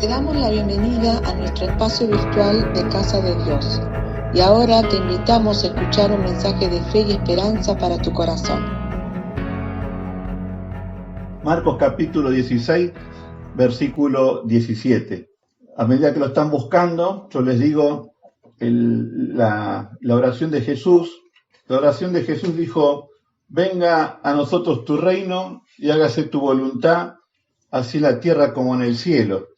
Te damos la bienvenida a nuestro espacio virtual de Casa de Dios. Y ahora te invitamos a escuchar un mensaje de fe y esperanza para tu corazón. Marcos capítulo 16, versículo 17. A medida que lo están buscando, yo les digo la oración de Jesús. La oración de Jesús dijo: venga a nosotros tu reino y hágase tu voluntad, así en la tierra como en el cielo.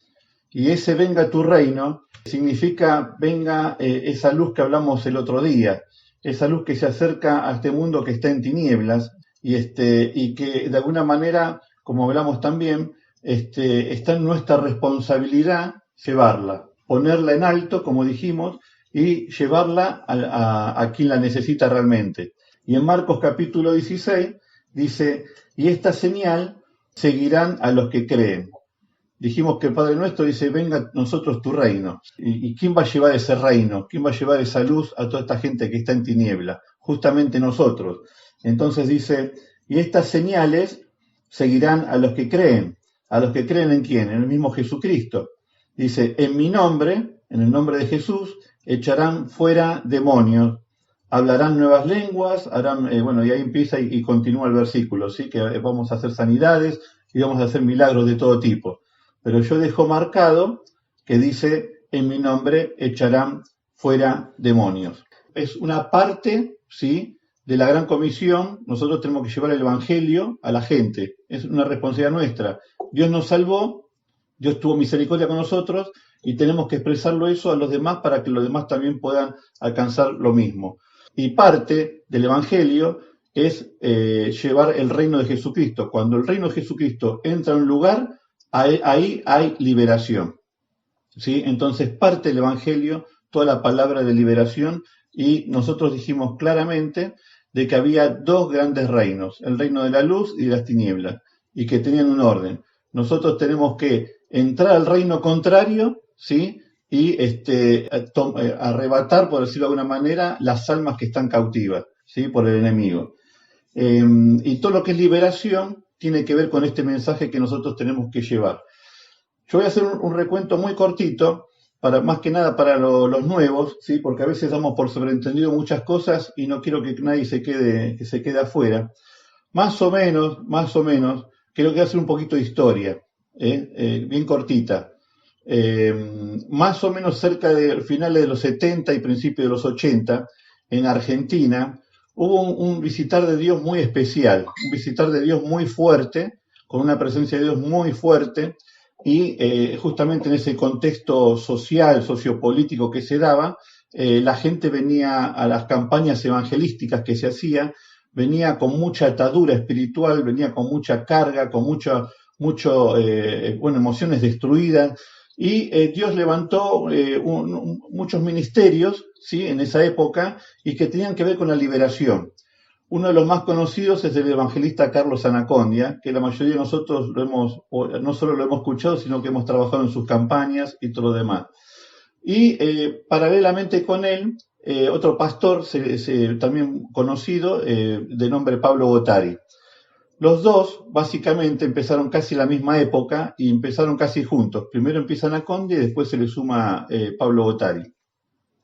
Y ese venga tu reino significa venga esa luz que hablamos el otro día, esa luz que se acerca a este mundo que está en tinieblas y que de alguna manera, como hablamos también, está en nuestra responsabilidad llevarla, ponerla en alto, como dijimos, y llevarla a quien la necesita realmente. Y en Marcos capítulo 16 dice: y esta señal seguirán a los que creen. Dijimos que el Padre Nuestro dice: venga a nosotros tu reino. ¿Y quién va a llevar ese reino? ¿Quién va a llevar esa luz a toda esta gente que está en tiniebla? Justamente nosotros. Entonces dice: y estas señales seguirán a los que creen. ¿A los que creen en quién? En el mismo Jesucristo. Dice: en mi nombre, en el nombre de Jesús, echarán fuera demonios, hablarán nuevas lenguas, harán, y ahí empieza y continúa el versículo, ¿sí? Que vamos a hacer sanidades y vamos a hacer milagros de todo tipo. Pero yo dejo marcado que dice: en mi nombre echarán fuera demonios. Es una parte, ¿sí?, de la gran comisión. Nosotros tenemos que llevar el evangelio a la gente. Es una responsabilidad nuestra. Dios nos salvó, Dios tuvo misericordia con nosotros y tenemos que expresarlo eso a los demás para que los demás también puedan alcanzar lo mismo. Y parte del evangelio es llevar el reino de Jesucristo. Cuando el reino de Jesucristo entra a un lugar, ahí hay liberación, ¿sí? Entonces parte del evangelio toda la palabra de liberación, y nosotros dijimos claramente de que había dos grandes reinos: el reino de la luz y de las tinieblas, y que tenían un orden. Nosotros tenemos que entrar al reino contrario, ¿sí?, y arrebatar, por decirlo de alguna manera, las almas que están cautivas, ¿sí?, por el enemigo. Y todo lo que es liberación tiene que ver con este mensaje que nosotros tenemos que llevar. Yo voy a hacer un recuento muy cortito, más que nada para los nuevos, ¿sí?, porque a veces damos por sobreentendido muchas cosas y no quiero que nadie se quede afuera. Más o menos, creo que voy a hacer un poquito de historia, bien cortita. Más o menos cerca de finales de los 70 y principios de los 80, en Argentina, hubo un visitar de Dios muy especial, un visitar de Dios muy fuerte, con una presencia de Dios muy fuerte, y justamente en ese contexto social, sociopolítico que se daba, la gente venía a las campañas evangelísticas que se hacían, venía con mucha atadura espiritual, venía con mucha carga, con emociones destruidas, y Dios levantó muchos ministerios, ¿sí?, en esa época, y que tenían que ver con la liberación. Uno de los más conocidos es el evangelista Carlos Anacondia, que la mayoría de nosotros no solo lo hemos escuchado, sino que hemos trabajado en sus campañas y todo lo demás. Y paralelamente con él, otro pastor también conocido, de nombre Pablo Bottari. Los dos básicamente empezaron casi la misma época y empezaron casi juntos. Primero empieza Anacondia y después se le suma Pablo Bottari.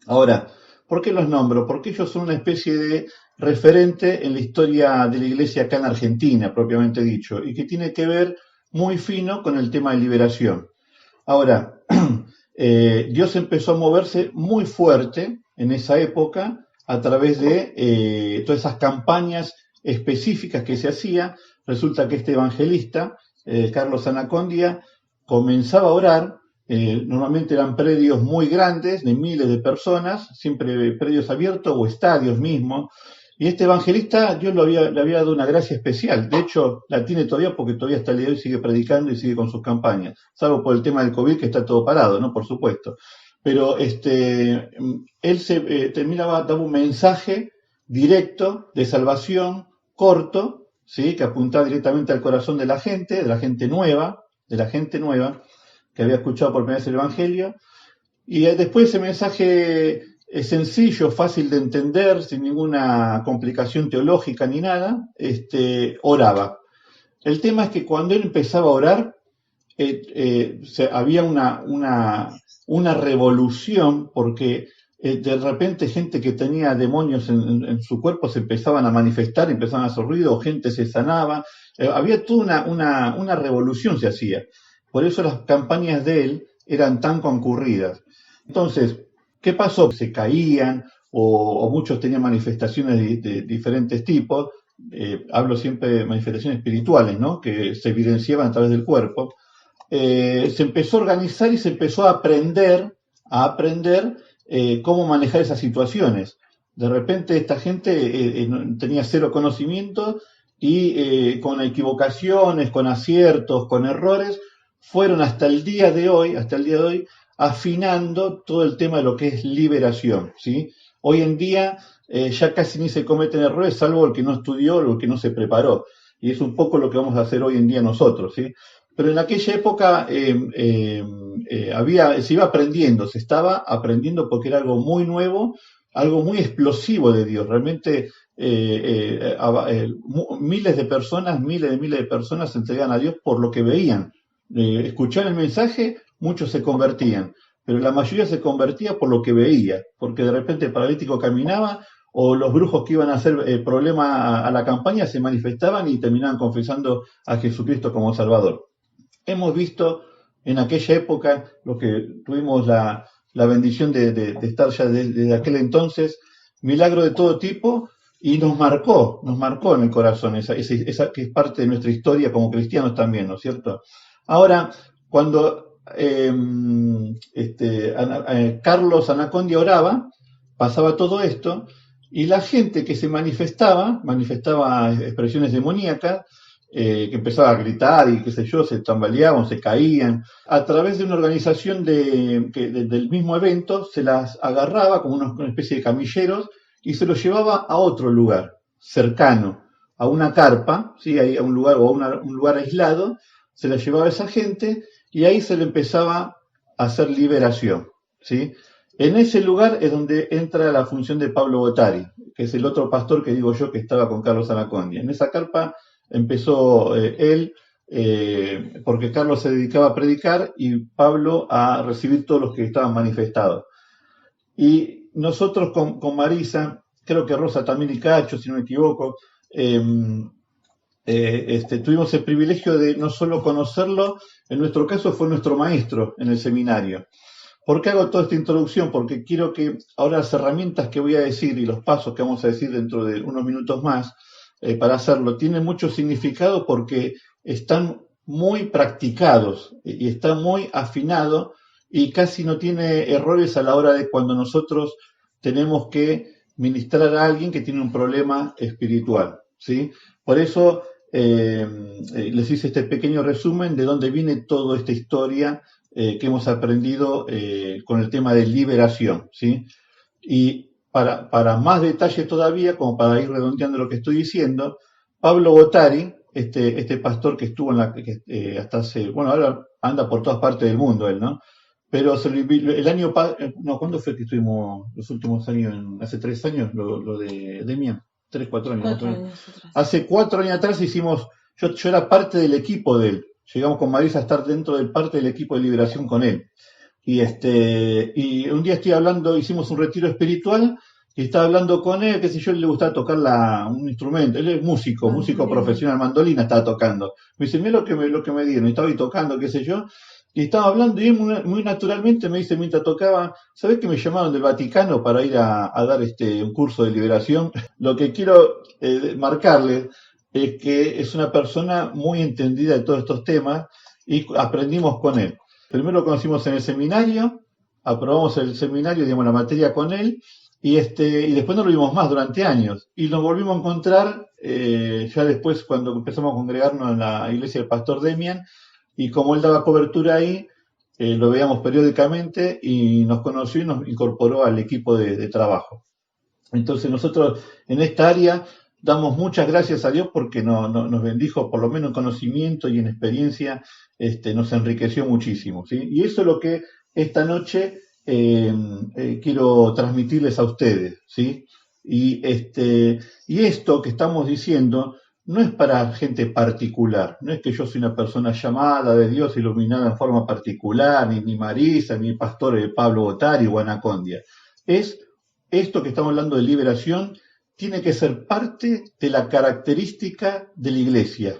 Ahora, ¿por qué los nombro? Porque ellos son una especie de referente en la historia de la iglesia acá en Argentina, propiamente dicho, y que tiene que ver muy fino con el tema de liberación. Ahora, Dios empezó a moverse muy fuerte en esa época a través de todas esas campañas específicas que se hacía. Resulta que este evangelista, Carlos Anacondia, comenzaba a orar. Normalmente eran predios muy grandes, de miles de personas, siempre predios abiertos o estadios mismos. Y este evangelista, Dios le había dado una gracia especial. De hecho, la tiene todavía, porque todavía hasta el día de hoy sigue predicando y sigue con sus campañas. Salvo por el tema del COVID, que está todo parado, ¿no? Por supuesto. Pero él daba un mensaje directo de salvación, corto, ¿sí?, que apuntaba directamente al corazón de la gente nueva, que había escuchado por primera vez el Evangelio. Y después ese mensaje sencillo, fácil de entender, sin ninguna complicación teológica ni nada, oraba. El tema es que cuando él empezaba a orar, había una revolución porque de repente gente que tenía demonios en su cuerpo se empezaban a manifestar, empezaban a hacer ruido, o gente se sanaba. Había toda una revolución se hacía. Por eso las campañas de él eran tan concurridas. Entonces, ¿qué pasó? Se caían o muchos tenían manifestaciones de diferentes tipos. Hablo siempre de manifestaciones espirituales, ¿no? Que se evidenciaban a través del cuerpo. Se empezó a organizar y se empezó a aprender cómo manejar esas situaciones. De repente esta gente tenía cero conocimiento y con equivocaciones, con aciertos, con errores, fueron hasta el día de hoy, afinando todo el tema de lo que es liberación, ¿sí? Hoy en día ya casi ni se cometen errores, salvo el que no estudió o el que no se preparó. Y es un poco lo que vamos a hacer hoy en día nosotros, ¿sí? Pero en aquella época se iba aprendiendo, se estaba aprendiendo porque era algo muy nuevo, algo muy explosivo de Dios. Realmente miles de personas se entregaban a Dios por lo que veían. Escuchaban el mensaje, muchos se convertían, pero la mayoría se convertía por lo que veía, porque de repente el paralítico caminaba o los brujos que iban a hacer problema a la campaña se manifestaban y terminaban confesando a Jesucristo como Salvador. Hemos visto en aquella época, lo que tuvimos la bendición de estar ya desde aquel entonces, milagro de todo tipo, y nos marcó en el corazón, esa que es parte de nuestra historia como cristianos también, ¿no es cierto? Ahora, cuando Carlos Anacondia oraba, pasaba todo esto, y la gente que se manifestaba expresiones demoníacas, que empezaba a gritar y qué sé yo, se tambaleaban, se caían. A través de una organización del mismo evento, se las agarraba como una especie de camilleros y se los llevaba a otro lugar cercano, a una carpa, ¿sí? A un lugar o a un lugar aislado, se la llevaba a esa gente y ahí se le empezaba a hacer liberación, ¿sí? En ese lugar es donde entra la función de Pablo Bottari, que es el otro pastor que digo yo que estaba con Carlos Anacondia. En esa carpa empezó él, porque Carlos se dedicaba a predicar y Pablo a recibir todos los que estaban manifestados. Y nosotros con Marisa, creo que Rosa también y Cacho, si no me equivoco, tuvimos el privilegio de no solo conocerlo, en nuestro caso fue nuestro maestro en el seminario. ¿Por qué hago toda esta introducción? Porque quiero que ahora las herramientas que voy a decir y los pasos que vamos a decir dentro de unos minutos más, para hacerlo, tienen mucho significado porque están muy practicados y están muy afinados y casi no tiene errores a la hora de cuando nosotros tenemos que ministrar a alguien que tiene un problema espiritual, ¿sí? Por eso les hice este pequeño resumen de dónde viene toda esta historia que hemos aprendido con el tema de liberación, ¿sí? Y para más detalle todavía, como para ir redondeando lo que estoy diciendo, Pablo Bottari, este pastor que estuvo hasta hace, bueno, ahora anda por todas partes del mundo él, ¿no? Pero el año, no, ¿cuándo fue que estuvimos los últimos años? Hace 3 años, lo de Demian, 3, 4 años. 4 años atrás. Hace 4 años atrás yo era parte del equipo de él. Llegamos con Marisa a estar dentro de parte del equipo de liberación con él. Y un día hicimos un retiro espiritual y estaba hablando con él, qué sé yo, le gustaba tocar un instrumento. Él es músico profesional, mandolina estaba tocando. Me dice, mira lo que me dieron, y estaba ahí tocando, qué sé yo. Y estaba hablando y él muy naturalmente me dice, mientras tocaba, ¿sabés que me llamaron del Vaticano para ir a dar un curso de liberación? Lo que quiero marcarle es que es una persona muy entendida de todos estos temas y aprendimos con él. Primero lo conocimos en el seminario, aprobamos el seminario, digamos, la materia con él, y después no lo vimos más durante años. Y nos volvimos a encontrar ya después cuando empezamos a congregarnos en la iglesia del pastor Demian, y como él daba cobertura ahí, lo veíamos periódicamente y nos conoció y nos incorporó al equipo de trabajo. Entonces nosotros en esta área damos muchas gracias a Dios porque nos bendijo, por lo menos en conocimiento y en experiencia, nos enriqueció muchísimo, ¿sí? Y eso es lo que esta noche quiero transmitirles a ustedes, ¿sí? Y esto que estamos diciendo no es para gente particular, no es que yo soy una persona llamada de Dios, iluminada en forma particular, ni Marisa, ni pastor Pablo Botari o Anacondia. Es esto que estamos hablando de liberación, tiene que ser parte de la característica de la iglesia.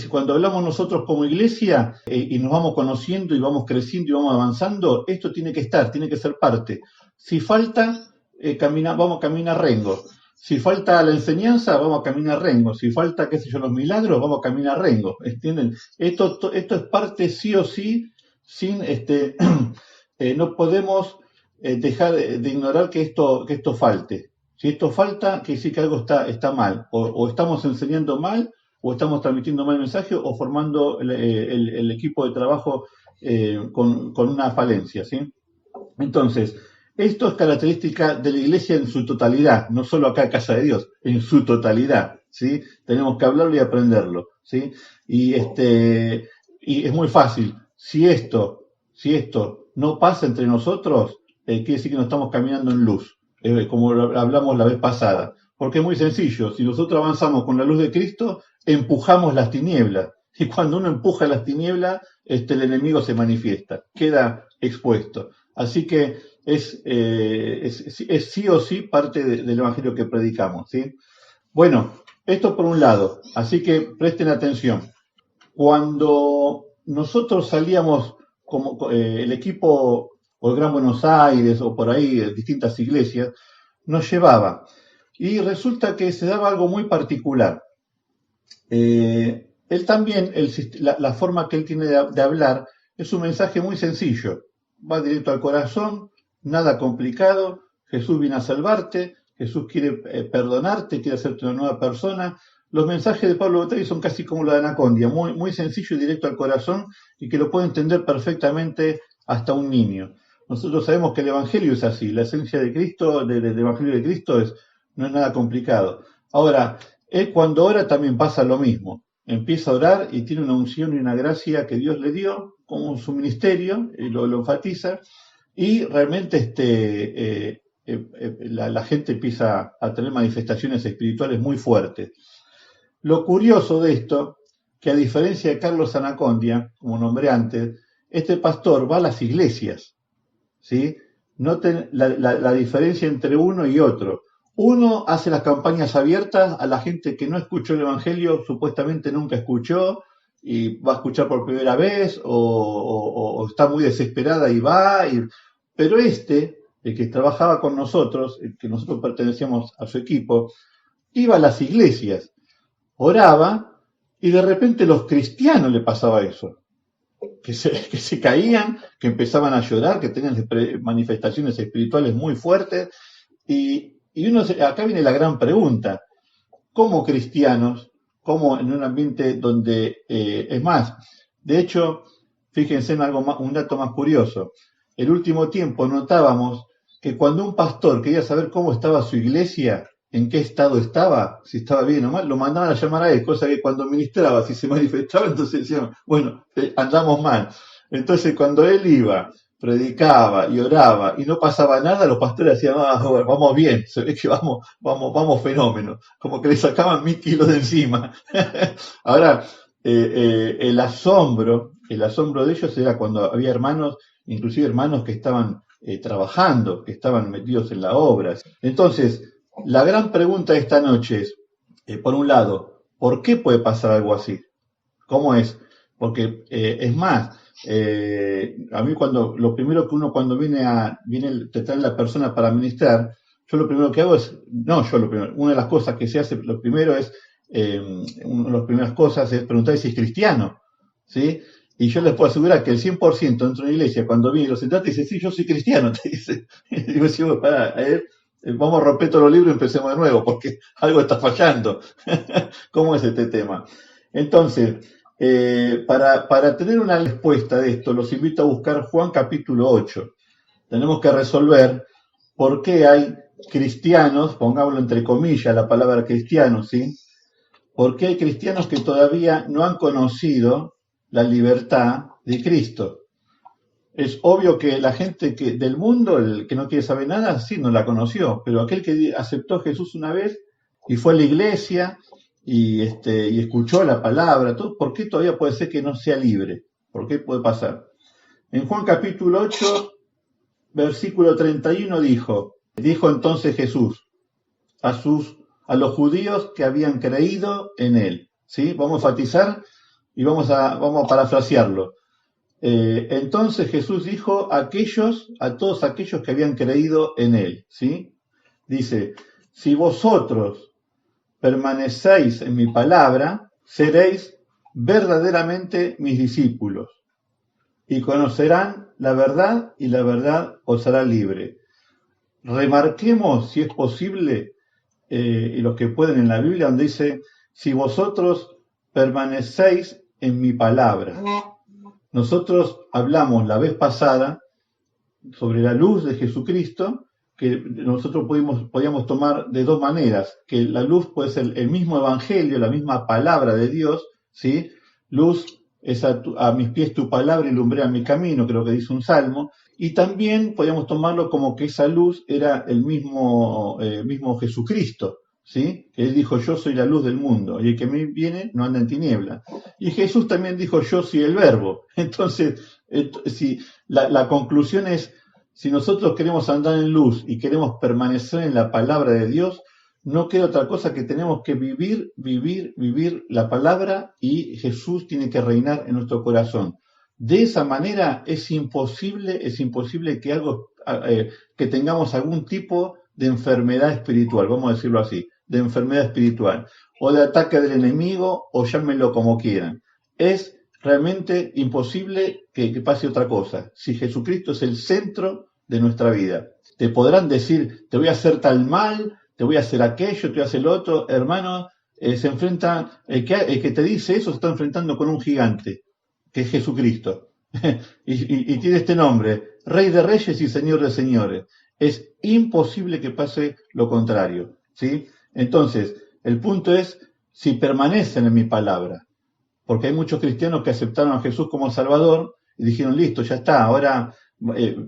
Cuando hablamos nosotros como iglesia y nos vamos conociendo y vamos creciendo y vamos avanzando, esto tiene que estar, tiene que ser parte. Si falta, vamos a caminar rengo. Si falta la enseñanza, vamos a caminar rengo. Si falta, qué sé yo, los milagros, vamos a caminar rengo. ¿Entienden? Esto es parte sí o sí, sin no podemos dejar de ignorar que esto falte. Si esto falta, quiere decir que algo está mal. O estamos enseñando mal, o estamos transmitiendo mal mensaje, o formando el equipo de trabajo con una falencia, ¿sí? Entonces, esto es característica de la iglesia en su totalidad, no solo acá en Casa de Dios, en su totalidad, ¿sí? Tenemos que hablarlo y aprenderlo, ¿sí? Y es muy fácil. Si esto no pasa entre nosotros, quiere decir que no estamos caminando en luz, como hablamos la vez pasada. Porque es muy sencillo, si nosotros avanzamos con la luz de Cristo, empujamos las tinieblas. Y cuando uno empuja las tinieblas, el enemigo se manifiesta, queda expuesto. Así que es sí o sí parte del evangelio que predicamos, ¿sí? Bueno, esto por un lado, así que presten atención. Cuando nosotros salíamos como el equipo o el Gran Buenos Aires o por ahí distintas iglesias, nos llevaba. Y resulta que se daba algo muy particular. Él también, la forma que él tiene de hablar, es un mensaje muy sencillo. Va directo al corazón, nada complicado. Jesús viene a salvarte, Jesús quiere perdonarte, quiere hacerte una nueva persona. Los mensajes de Pablo Botari son casi como los de Anacondia, muy, muy sencillo y directo al corazón, y que lo puede entender perfectamente hasta un niño. Nosotros sabemos que el Evangelio es así, la esencia de Cristo, del Evangelio de Cristo no es nada complicado. Ahora, él cuando ora también pasa lo mismo. Empieza a orar y tiene una unción y una gracia que Dios le dio, como su ministerio, y lo enfatiza, y realmente la gente empieza a tener manifestaciones espirituales muy fuertes. Lo curioso de esto, que a diferencia de Carlos Anacondia, como nombré antes, este pastor va a las iglesias, ¿sí? Noten la diferencia entre uno y otro. Uno hace las campañas abiertas a la gente que no escuchó el Evangelio, supuestamente nunca escuchó, y va a escuchar por primera vez, o está muy desesperada y va. Pero el que trabajaba con nosotros, el que nosotros pertenecíamos a su equipo, iba a las iglesias, oraba, y de repente los cristianos le pasaba eso. Que se caían, que empezaban a llorar, que tenían manifestaciones espirituales muy fuertes, y acá viene la gran pregunta: ¿cómo cristianos, cómo en un ambiente donde, es más, de hecho, fíjense en un dato más curioso, el último tiempo notábamos que cuando un pastor quería saber cómo estaba su iglesia, en qué estado estaba, si estaba bien o mal, lo mandaban a llamar a él, cosa que cuando ministraba, si se manifestaba, entonces decían, bueno, andamos mal. Entonces cuando él iba, predicaba y oraba y no pasaba nada, los pastores decían, bueno, vamos bien, se ve que vamos fenómeno, como que le sacaban 1000 kilos de encima. Ahora, el asombro de ellos era cuando había hermanos, inclusive hermanos que estaban trabajando, que estaban metidos en la obra. Entonces, la gran pregunta de esta noche es, por un lado, ¿por qué puede pasar algo así? ¿Cómo es? Porque es más, a mí lo primero que uno cuando te trae la persona para ministrar, yo lo primero que hago es, una de las cosas que se hace, una de las primeras cosas es preguntar si es cristiano, ¿sí? Y yo les puedo asegurar que el 100% dentro de una iglesia, cuando viene y lo sentás, te dice, sí, yo soy cristiano, te dice. Y digo, sí, vamos a romper todos los libros y empecemos de nuevo, porque algo está fallando. ¿Cómo es este tema? Entonces, para tener una respuesta de esto, los invito a buscar Juan capítulo 8. Tenemos que resolver por qué hay cristianos, pongámoslo entre comillas la palabra cristiano, ¿sí? ¿Por qué hay cristianos que todavía no han conocido la libertad de Cristo? Es obvio que la gente del mundo, el que no quiere saber nada, sí, no la conoció, pero aquel que aceptó a Jesús una vez y fue a la iglesia y escuchó la palabra, todo, ¿por qué todavía puede ser que no sea libre? ¿Por qué puede pasar? En Juan capítulo 8, versículo 31 dijo entonces Jesús a los judíos que habían creído en él. ¿Sí? Vamos a enfatizar y vamos a parafrasearlo. Entonces Jesús dijo a todos aquellos que habían creído en él. ¿Sí? Dice, si vosotros permanecéis en mi palabra, seréis verdaderamente mis discípulos y conocerán la verdad y la verdad os hará libre. Remarquemos, si es posible, y los que pueden en la Biblia, donde dice, si vosotros permanecéis en mi palabra. Nosotros hablamos la vez pasada sobre la luz de Jesucristo, que nosotros podíamos tomar de dos maneras, que la luz puede ser el mismo evangelio, la misma palabra de Dios, ¿sí? Luz es a mis pies tu palabra y lumbrera mi camino, creo que dice un salmo, y también podíamos tomarlo como que esa luz era el mismo Jesucristo, ¿sí? Que él dijo, yo soy la luz del mundo, y el que me viene no anda en tiniebla. Y Jesús también dijo, yo soy el verbo. Entonces, si la conclusión es, si nosotros queremos andar en luz y queremos permanecer en la palabra de Dios, no queda otra cosa que tenemos que vivir la palabra, y Jesús tiene que reinar en nuestro corazón. De esa manera es imposible que tengamos algún tipo de enfermedad espiritual, vamos a decirlo así, de enfermedad espiritual, o de ataque del enemigo, o llámenlo como quieran. Es realmente imposible que pase otra cosa, si Jesucristo es el centro de nuestra vida. Te podrán decir, te voy a hacer tal mal, te voy a hacer aquello, te voy a hacer lo otro. Hermano, se enfrenta, el que te dice eso se está enfrentando con un gigante, que es Jesucristo. y tiene este nombre, Rey de Reyes y Señor de Señores. Es imposible que pase lo contrario, ¿sí? Entonces, el punto es, si permanecen en mi palabra, porque hay muchos cristianos que aceptaron a Jesús como Salvador y dijeron, listo, ya está, ahora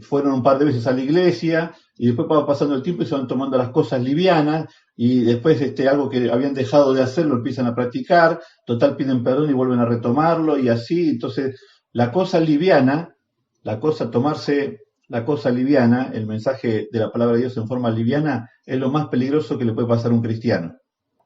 fueron un par de veces a la iglesia y después va pasando el tiempo y se van tomando las cosas livianas, y después algo que habían dejado de hacer lo empiezan a practicar, total piden perdón y vuelven a retomarlo, y así. Entonces la cosa liviana, tomarse la cosa liviana, el mensaje de la palabra de Dios en forma liviana, es lo más peligroso que le puede pasar a un cristiano,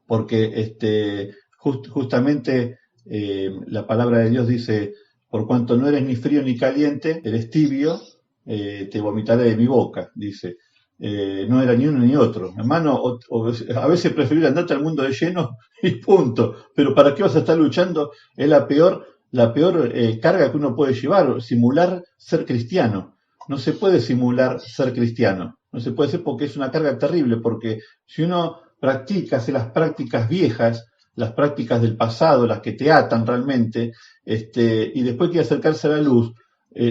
porque justamente la palabra de Dios dice, por cuanto no eres ni frío ni caliente, eres tibio, te vomitaré de mi boca, dice. No era ni uno ni otro. Hermano, a veces preferir andarte al mundo de lleno y punto. Pero ¿para qué vas a estar luchando? Es la peor carga que uno puede llevar, simular ser cristiano. No se puede simular ser cristiano. No se puede ser, porque es una carga terrible, porque si uno hace las prácticas viejas, las prácticas del pasado, las que te atan realmente, y después quiere acercarse a la luz,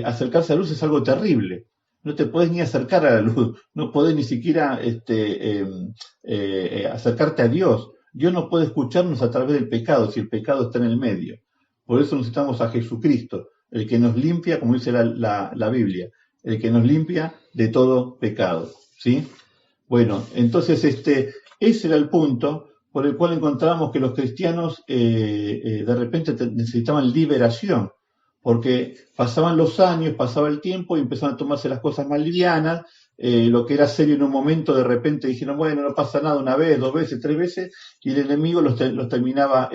acercarse a la luz es algo terrible. No te podés ni acercar a la luz, no podés ni siquiera acercarte a Dios. Dios no puede escucharnos a través del pecado, si el pecado está en el medio. Por eso necesitamos a Jesucristo, el que nos limpia, como dice la Biblia, el que nos limpia de todo pecado, ¿sí? Bueno, entonces ese era el punto por el cual encontramos que los cristianos de repente necesitaban liberación, porque pasaban los años, pasaba el tiempo y empezaron a tomarse las cosas más livianas. Lo que era serio en un momento, de repente dijeron, bueno, no pasa nada, una vez, dos veces, tres veces, y el enemigo los terminaba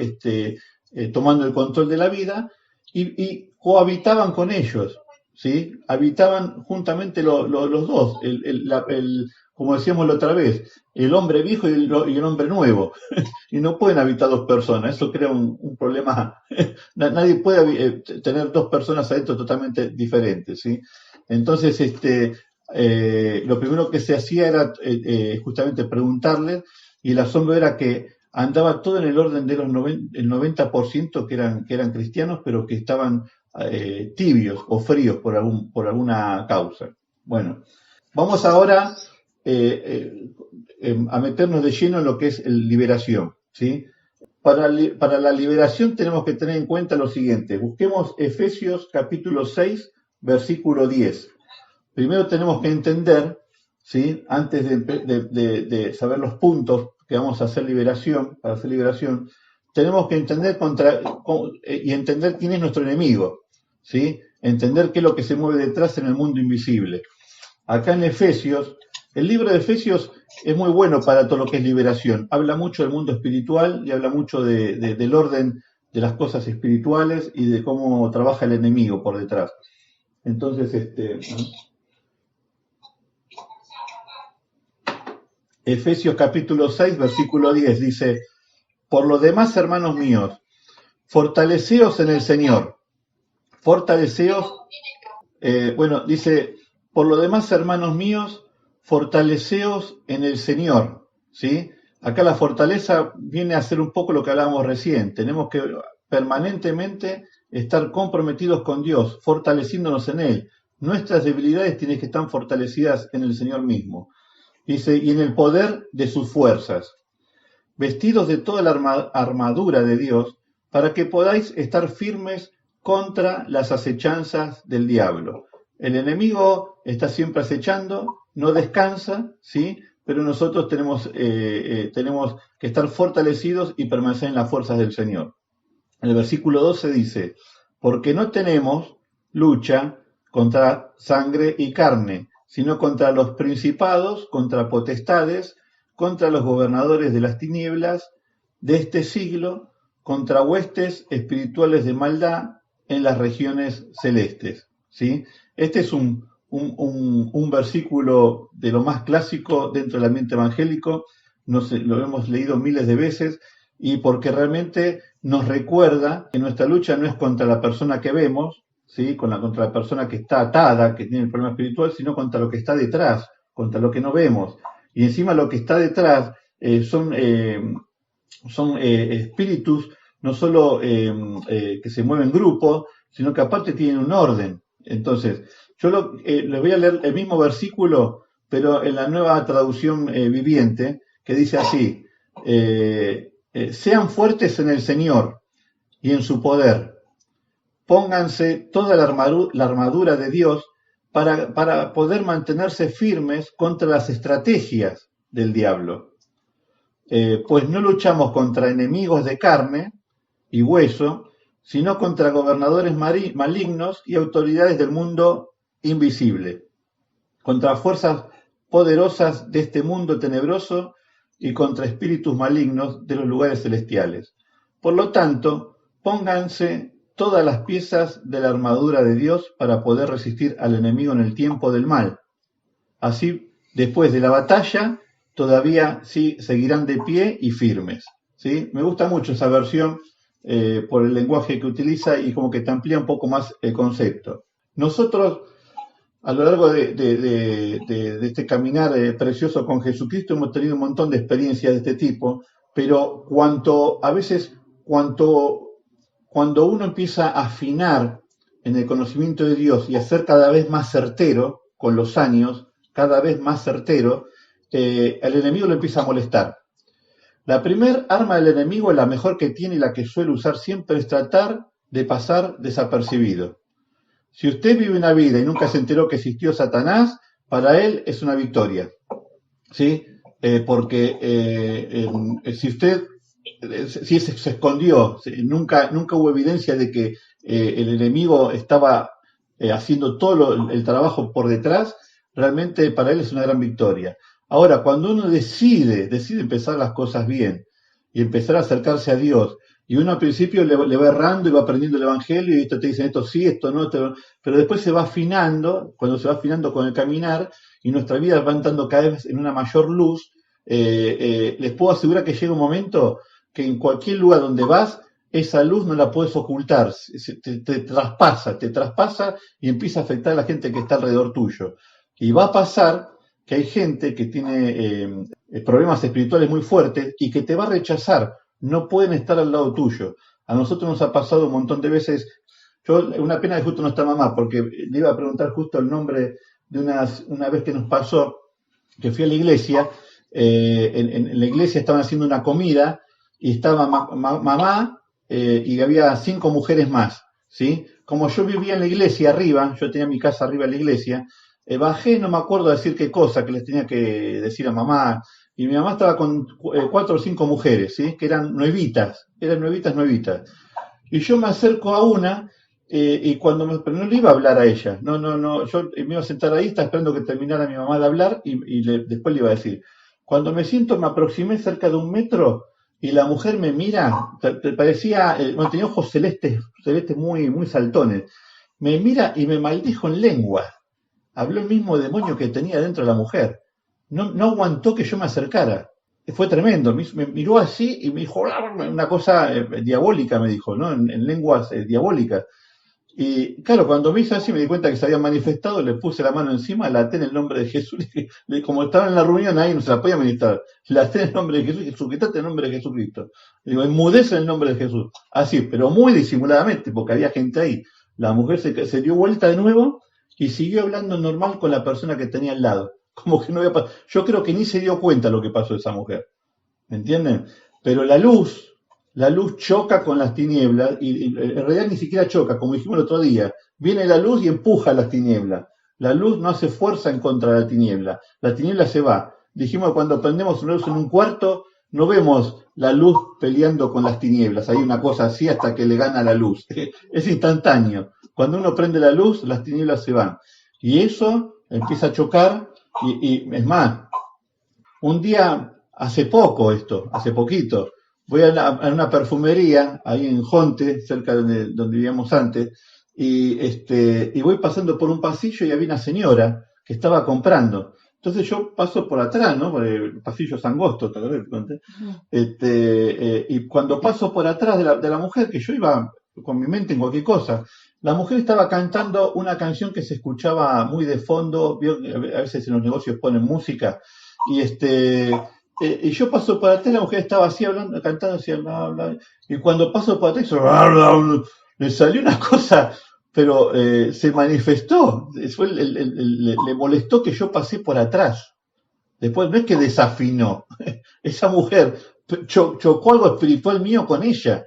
tomando el control de la vida, y cohabitaban con ellos, ¿sí? Habitaban juntamente los dos, como decíamos la otra vez, el hombre viejo y el hombre nuevo. Y no pueden habitar dos personas, eso crea un problema. Nadie puede tener dos personas adentro totalmente diferentes, ¿sí? Entonces, lo primero que se hacía era justamente preguntarles, y el asombro era que andaba todo en el orden de el 90% que eran cristianos, pero que estaban tibios o fríos por alguna causa. Bueno, vamos ahora a meternos de lleno en lo que es liberación, ¿sí? Para la liberación tenemos que tener en cuenta lo siguiente. Busquemos Efesios capítulo 6, versículo 10. Primero tenemos que entender, ¿sí? Antes de saber los puntos que vamos a hacer para hacer liberación, tenemos que entender y entender quién es nuestro enemigo, ¿sí? Entender qué es lo que se mueve detrás en el mundo invisible. Acá en Efesios, el libro de Efesios es muy bueno para todo lo que es liberación. Habla mucho del mundo espiritual y habla mucho del orden de las cosas espirituales y de cómo trabaja el enemigo por detrás. Entonces, Efesios capítulo 6, versículo 10 dice: por lo demás, hermanos míos, fortaleceos en el Señor. Fortaleceos, dice, por lo demás, hermanos míos, fortaleceos en el Señor, ¿sí? Acá la fortaleza viene a ser un poco lo que hablábamos recién. Tenemos que permanentemente estar comprometidos con Dios, fortaleciéndonos en Él. Nuestras debilidades tienen que estar fortalecidas en el Señor mismo. Dice, y en el poder de sus fuerzas, vestidos de toda la armadura de Dios, para que podáis estar firmes contra las acechanzas del diablo. El enemigo está siempre acechando, no descansa, ¿sí? Pero nosotros tenemos que estar fortalecidos y permanecer en las fuerzas del Señor. En el versículo 12 dice, porque no tenemos lucha contra sangre y carne, sino contra los principados, contra potestades, contra los gobernadores de las tinieblas de este siglo, contra huestes espirituales de maldad en las regiones celestes, ¿sí? Este es un versículo de lo más clásico dentro del ambiente evangélico, lo hemos leído miles de veces, y porque realmente nos recuerda que nuestra lucha no es contra la persona que vemos, ¿sí? Contra la persona que está atada, que tiene el problema espiritual, sino contra lo que está detrás, contra lo que no vemos. Y encima lo que está detrás son espíritus no solo que se mueven en grupo, sino que aparte tienen un orden. Entonces, yo les voy a leer el mismo versículo, pero en la nueva traducción viviente, que dice así, sean fuertes en el Señor y en su poder. Pónganse toda la armadura de Dios para poder mantenerse firmes contra las estrategias del diablo. Pues no luchamos contra enemigos de carne y hueso, sino contra gobernadores malignos y autoridades del mundo invisible, contra fuerzas poderosas de este mundo tenebroso y contra espíritus malignos de los lugares celestiales. Por lo tanto, pónganse todas las piezas de la armadura de Dios para poder resistir al enemigo en el tiempo del mal. Así, después de la batalla, todavía sí seguirán de pie y firmes, ¿sí? Me gusta mucho esa versión por el lenguaje que utiliza y como que te amplía un poco más el concepto. Nosotros, a lo largo de este caminar precioso con Jesucristo, hemos tenido un montón de experiencias de este tipo, pero cuando uno empieza a afinar en el conocimiento de Dios y a ser cada vez más certero con los años, cada vez más certero, el enemigo lo empieza a molestar. La primer arma del enemigo, la mejor que tiene y la que suele usar siempre, es tratar de pasar desapercibido. Si usted vive una vida y nunca se enteró que existió Satanás, para él es una victoria, ¿sí? Porque si se escondió, nunca hubo evidencia de que el enemigo estaba haciendo todo el trabajo por detrás, realmente para él es una gran victoria. Ahora, cuando uno decide empezar las cosas bien y empezar a acercarse a Dios, y uno al principio le va errando y va aprendiendo el Evangelio, y esto te dicen esto sí, esto no, pero después se va afinando, cuando se va afinando con el caminar, y nuestra vida va entrando cada vez en una mayor luz, les puedo asegurar que llega un momento que en cualquier lugar donde vas, esa luz no la puedes ocultar, te traspasa y empieza a afectar a la gente que está alrededor tuyo. Y va a pasar que hay gente que tiene problemas espirituales muy fuertes y que te va a rechazar, no pueden estar al lado tuyo. A nosotros nos ha pasado un montón de veces. Una pena que justo no está mamá, porque le iba a preguntar justo el nombre de una vez que nos pasó, que fui a la iglesia, en la iglesia estaban haciendo una comida y estaba mamá y había 5 mujeres más, ¿sí? Como yo vivía en la iglesia arriba, yo tenía mi casa arriba en la iglesia, bajé, no me acuerdo decir qué cosa que les tenía que decir a mamá, y mi mamá estaba con 4 o 5 mujeres, ¿sí? Que eran nuevitas. Y yo me acerco a una, y pero no le iba a hablar a ella, no, yo me iba a sentar ahí, estaba esperando que terminara mi mamá de hablar después le iba a decir. Cuando me siento, me aproximé cerca de 1 metro y la mujer me mira, parecía, bueno, tenía ojos celestes muy, muy saltones, me mira y me maldijo en lengua. Habló el mismo demonio que tenía dentro de la mujer. No aguantó que yo me acercara. Fue tremendo. Me miró así y me dijo una cosa diabólica, me dijo, ¿no? En lenguas diabólicas. Y claro, cuando me hizo así me di cuenta que se había manifestado, le puse la mano encima, la até en el nombre de Jesús. Como estaba en la reunión ahí, no se la podía ministrar. La até en el nombre de Jesús, Jesucristo en el nombre de Jesucristo. Le digo, enmudece en el nombre de Jesús. Así, pero muy disimuladamente, porque había gente ahí. La mujer se dio vuelta de nuevo y siguió hablando normal con la persona que tenía al lado. Como que no había pasado. Yo creo que ni se dio cuenta lo que pasó esa mujer. ¿Me entienden? Pero la luz choca con las tinieblas y en realidad ni siquiera choca, como dijimos el otro día. Viene la luz y empuja las tinieblas. La luz no hace fuerza en contra de la tiniebla se va. Dijimos que cuando prendemos una luz en un cuarto, no vemos la luz peleando con las tinieblas. Hay una cosa así hasta que le gana la luz. Es instantáneo. Cuando uno prende la luz, las tinieblas se van. Y eso empieza a chocar y es más, un día, hace poquito, voy a una perfumería ahí en Jonte, cerca de donde vivíamos antes, y voy pasando por un pasillo y había una señora que estaba comprando. Entonces yo paso por atrás, ¿no? Por el pasillo es angosto, ¿te acuerdas? Y cuando paso por atrás de la mujer, que yo iba con mi mente en cualquier cosa, la mujer estaba cantando una canción que se escuchaba muy de fondo, a veces en los negocios ponen música, y yo paso por atrás, la mujer estaba así hablando, cantando así, y cuando paso por atrás, le salió una cosa, pero se manifestó, le molestó que yo pasé por atrás. Después no es que desafinó, esa mujer chocó algo espiritual mío con ella.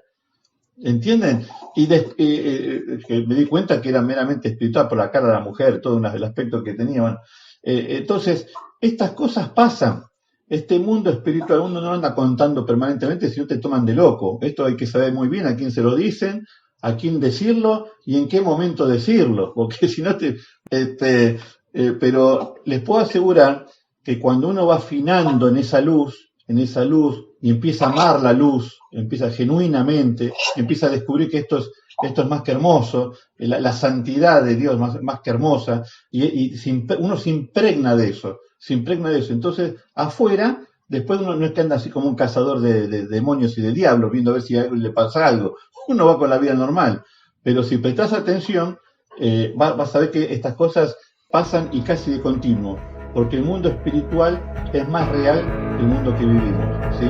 ¿Entienden? Que me di cuenta que era meramente espiritual por la cara de la mujer, todo el aspecto que tenía. Bueno, entonces, estas cosas pasan. Este mundo espiritual uno no anda contando permanentemente si no te toman de loco. Esto hay que saber muy bien a quién se lo dicen, a quién decirlo y en qué momento decirlo, porque si no pero les puedo asegurar que cuando uno va afinando en esa luz, y empieza a amar la luz, empieza genuinamente, empieza a descubrir que esto es más que hermoso, la santidad de Dios más que hermosa, y uno se impregna de eso. Entonces, afuera, después uno no es que anda así como un cazador de demonios y de diablos, viendo a ver si a él le pasa algo. Uno va con la vida normal. Pero si prestas atención, vas a ver que estas cosas pasan y casi de continuo, porque el mundo espiritual es más real que el mundo que vivimos, ¿sí?